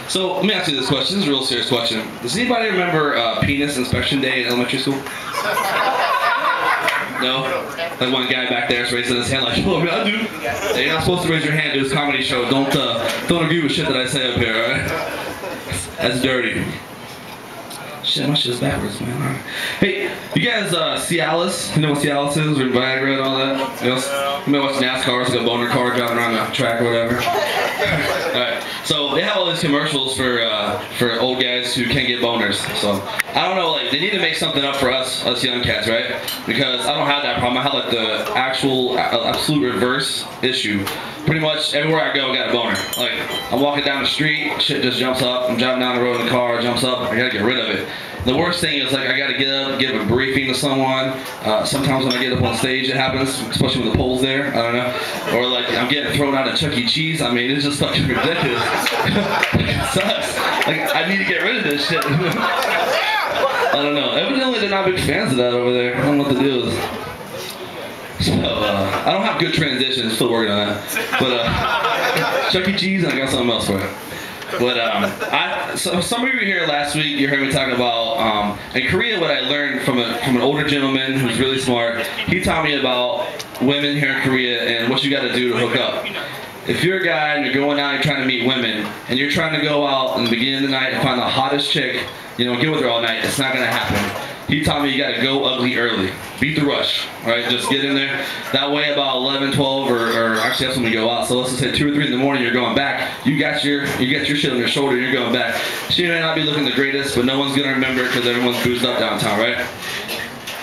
So let me ask you this question. This is a real serious question. Does anybody remember penis inspection day in elementary school? No? Like one guy back there is raising his hand like, oh, I do. Hey, you're not supposed to raise your hand to this comedy show. Don't agree with shit that I say up here, alright? That's dirty. Shit, my shit's backwards, man. Right. Hey, you guys see Alice? You know what Cialis is? Or Viagra and all that? You know watch NASCAR, it's like a boner car driving around the track or whatever. Alright, so they have all these commercials for old guys who can't get boners. So I don't know, like they need to make something up for us young cats, right? Because I don't have that problem. I have like the absolute reverse issue. Pretty much everywhere I go, I got a boner. Like I'm walking down the street, shit just jumps up. I'm driving down the road in the car, it jumps up. I gotta get rid of it. The worst thing is like I gotta get up, give a briefing to someone. Sometimes when I get up on stage, it happens, especially when the pole's there. I don't know. Or like I'm getting thrown out of Chuck E. Cheese. I mean, it's just fucking ridiculous. It sucks. Like I need to get rid of this shit. I don't know. Evidently, they're not big fans of that over there. I don't know what the deal is. So I don't have good transitions. Still working on that. But Chuck E. Cheese, and I got something else for it. But so some of you were here last week. You heard me talking about in Korea. What I learned from an older gentleman who's really smart. He taught me about women here in Korea and what you got to do to hook up. If you're a guy and you're going out and trying to meet women, and you're trying to go out in the beginning of the night and find the hottest chick, you know, get with her all night, it's not gonna happen. He taught me you gotta go ugly early. Beat the rush, right? Just get in there. That way about 11, 12, or actually that's when we go out. So let's just say 2 or 3 in the morning, you're going back. You got your shit on your shoulder, you're going back. She may not be looking the greatest, but no one's gonna remember it because everyone's boozed up downtown, right?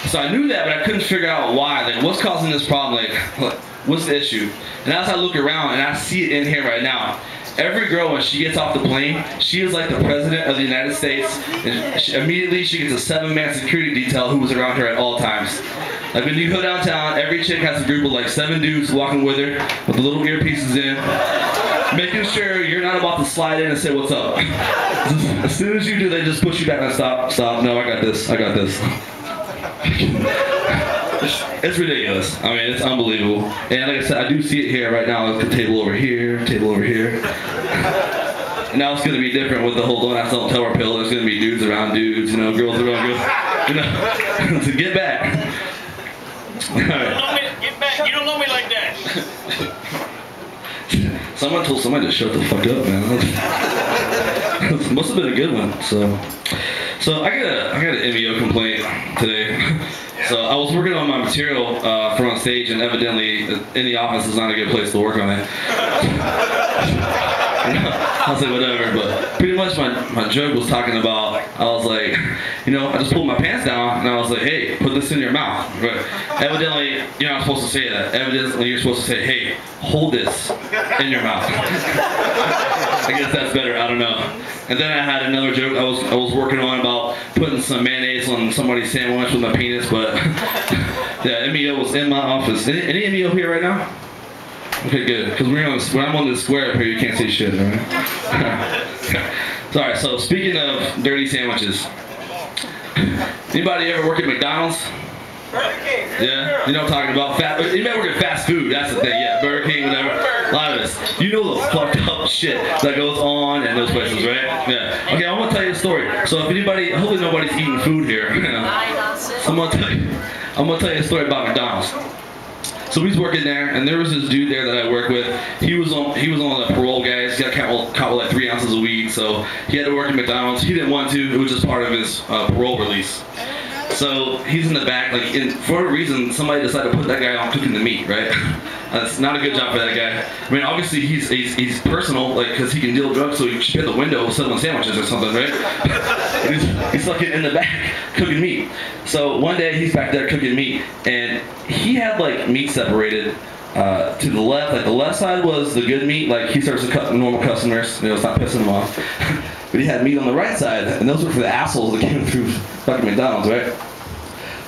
So I knew that, but I couldn't figure out why. Like, what's causing this problem? Like, what's the issue? And as I look around, and I see it in here right now, every girl, when she gets off the plane, she is like the president of the United States, and immediately she gets a 7-man security detail who was around her at all times. Like when you go downtown, every chick has a group of like 7 dudes walking with her, with the little earpieces in, making sure you're not about to slide in and say, what's up? As soon as you do, they just push you back and stop, no, I got this. It's ridiculous. I mean, it's unbelievable. And like I said, I do see it here right now. There's a table over here, table over here. And now it's going to be different with the whole don't ask, don't tell pill. There's going to be dudes around dudes, you know, girls around girls. You know, so get back. All right. Get back. You don't know me like that. Someone told somebody to shut the fuck up, man. Must have been a good one. So I got an MEO complaint today. So I was working on my material for on stage, and evidently in the office is not a good place to work on it. I was like, whatever, but pretty much my joke was talking about, I was like, you know, I just pulled my pants down, and I was like, hey, put this in your mouth. But evidently, you're not supposed to say that. Evidently, you're supposed to say, hey, hold this in your mouth. I guess that's better, I don't know. And then I had another joke I was working on about putting some mayonnaise on somebody's sandwich with my penis, but yeah, MEO was in my office. Any MEO here right now? Okay, good. Because when I'm on the square up here, you can't see shit, right? Sorry, so speaking of dirty sandwiches, anybody ever work at McDonald's? Yeah, you know what I'm talking about. Anybody work at fast food? That's the thing. Yeah, Burger King, whatever. A lot of us. You know the fucked up shit that goes on in those places, right? Yeah. Okay, I'm gonna tell you a story. So if anybody, hopefully nobody's eating food here. You know, I'm gonna tell you a story about McDonald's. So he's working there, and there was this dude there that I work with. He was on the parole guys. He got caught with like 3 ounces of weed, so he had to work at McDonald's. He didn't want to. It was just part of his parole release. So he's in the back, like, for a reason, somebody decided to put that guy on cooking the meat, right? That's not a good job for that guy. I mean, obviously he's personal, like, because he can deal drugs, so he should hit the window selling sandwiches or something, right? He's like in the back cooking meat. So one day he's back there cooking meat, and he had like meat separated to the left. Like the left side was the good meat, like he serves the normal customers, you know, it's not pissing them off. But he had meat on the right side, and those were for the assholes that came through fucking McDonald's, right?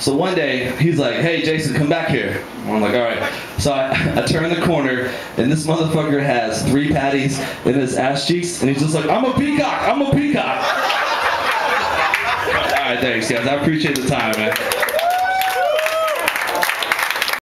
So one day, he's like, hey, Jason, come back here. And I'm like, all right. So I turn the corner, and this motherfucker has 3 patties in his ass cheeks, and he's just like, I'm a peacock, I'm a peacock. All right, thanks, guys. I appreciate the time, man.